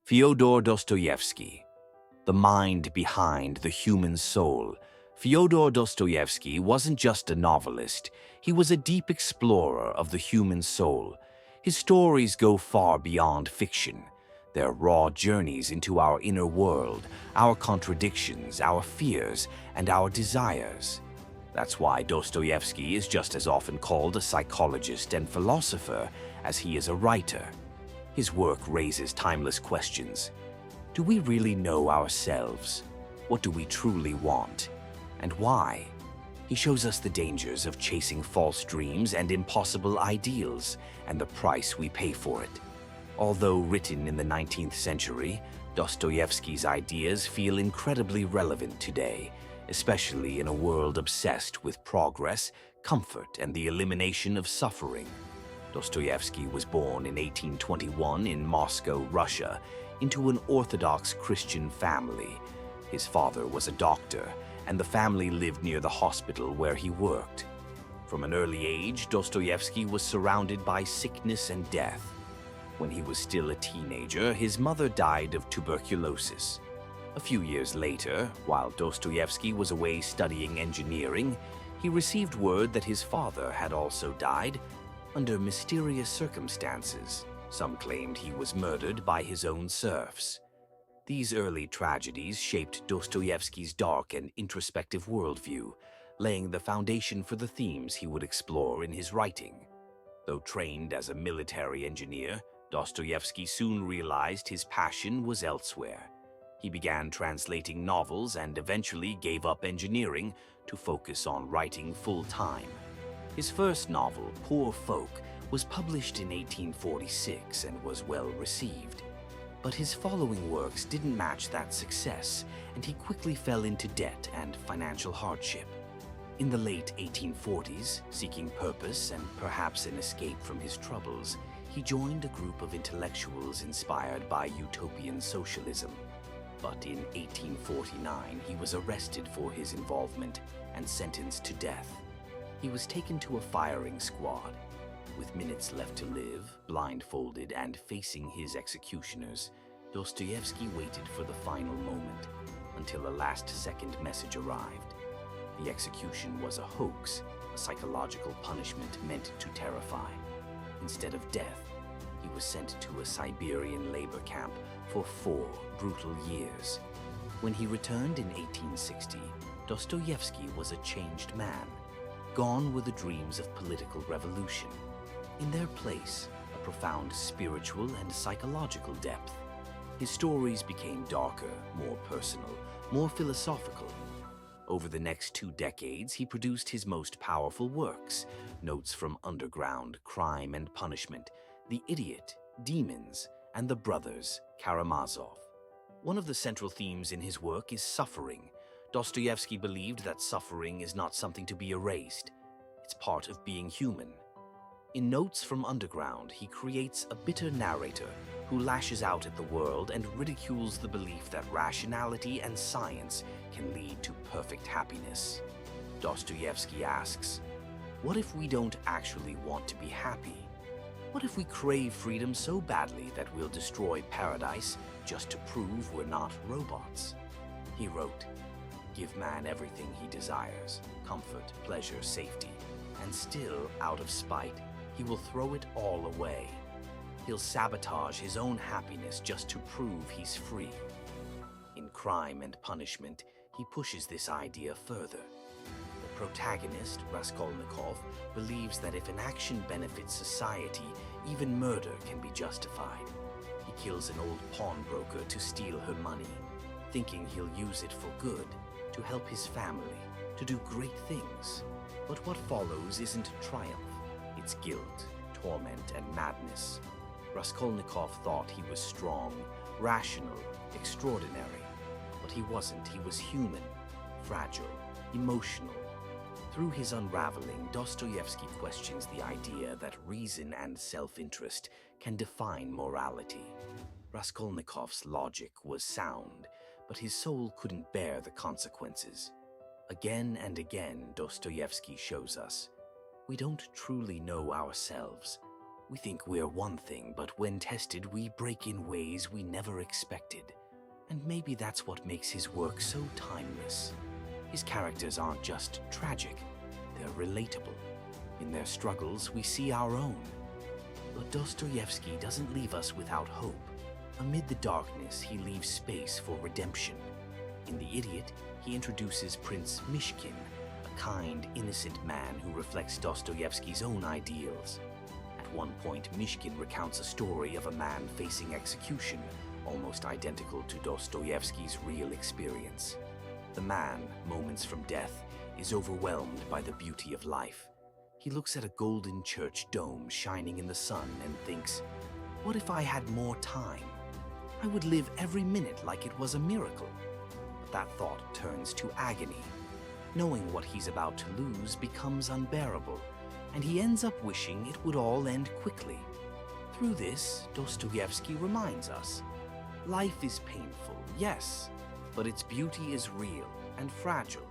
Fyodor Dostoevsky, the mind behind the human soul. Fyodor Dostoevsky wasn't just a novelist, he was a deep explorer of the human soul. His stories go far beyond fiction. They're raw journeys into our inner world, our contradictions, our fears, and our desires. That's why Dostoevsky is just as often called a psychologist and philosopher as he is a writer. His work raises timeless questions. Do we really know ourselves? What do we truly want? And why? He shows us the dangers of chasing false dreams and impossible ideals, and the price we pay for it. Although written in the 19th century, Dostoevsky's ideas feel incredibly relevant today, especially in a world obsessed with progress, comfort, and the elimination of suffering. Dostoevsky was born in 1821 in Moscow, Russia, into an Orthodox Christian family. His father was a doctor, and the family lived near the hospital where he worked. From an early age, Dostoevsky was surrounded by sickness and death. When he was still a teenager, his mother died of tuberculosis. A few years later, while Dostoevsky was away studying engineering, he received word that his father had also died under mysterious circumstances. Some claimed he was murdered by his own serfs. These early tragedies shaped Dostoevsky's dark and introspective worldview, laying the foundation for the themes he would explore in his writing. Though trained as a military engineer, Dostoevsky soon realized his passion was elsewhere. He began translating novels and eventually gave up engineering to focus on writing full-time. His first novel, Poor Folk, was published in 1846 and was well received. But his following works didn't match that success, and he quickly fell into debt and financial hardship. In the late 1840s, seeking purpose and perhaps an escape from his troubles, he joined a group of intellectuals inspired by utopian socialism. But in 1849, he was arrested for his involvement and sentenced to death. He was taken to a firing squad. With minutes left to live, blindfolded and facing his executioners, Dostoevsky waited for the final moment until a last-second message arrived. The execution was a hoax, a psychological punishment meant to terrify. Instead of death, he was sent to a Siberian labor camp for 4 brutal years. When he returned in 1860, Dostoevsky was a changed man. Gone were the dreams of political revolution. In their place, a profound spiritual and psychological depth. His stories became darker, more personal, more philosophical. Over the next 2 decades, he produced his most powerful works: Notes from Underground, Crime and Punishment, The Idiot, Demons, and The Brothers Karamazov. One of the central themes in his work is suffering. Dostoevsky believed that suffering is not something to be erased. It's part of being human. In Notes from Underground, he creates a bitter narrator who lashes out at the world and ridicules the belief that rationality and science can lead to perfect happiness. Dostoevsky asks, what if we don't actually want to be happy? What if we crave freedom so badly that we'll destroy paradise just to prove we're not robots? He wrote, give man everything he desires, comfort, pleasure, safety, and still, out of spite, he will throw it all away. He'll sabotage his own happiness just to prove he's free. In Crime and Punishment, he pushes this idea further. The protagonist, Raskolnikov, believes that if an action benefits society, even murder can be justified. He kills an old pawnbroker to steal her money, thinking he'll use it for good, to help his family, to do great things. But what follows isn't triumph. It's guilt, torment, and madness. Raskolnikov thought he was strong, rational, extraordinary. But he wasn't. He was human, fragile, emotional. Through his unraveling, Dostoevsky questions the idea that reason and self-interest can define morality. Raskolnikov's logic was sound, but his soul couldn't bear the consequences. Again and again, Dostoevsky shows us, we don't truly know ourselves. We think we're one thing, but when tested, we break in ways we never expected. And maybe that's what makes his work so timeless. His characters aren't just tragic, they're relatable. In their struggles, we see our own. But Dostoevsky doesn't leave us without hope. Amid the darkness, he leaves space for redemption. In The Idiot, he introduces Prince Mishkin, a kind, innocent man who reflects Dostoevsky's own ideals. At one point, Mishkin recounts a story of a man facing execution, almost identical to Dostoevsky's real experience. The man, moments from death, is overwhelmed by the beauty of life. He looks at a golden church dome shining in the sun and thinks, "What if I had more time? I would live every minute like it was a miracle." But that thought turns to agony. Knowing what he's about to lose becomes unbearable, and he ends up wishing it would all end quickly. Through this, Dostoevsky reminds us, life is painful, yes, but its beauty is real and fragile.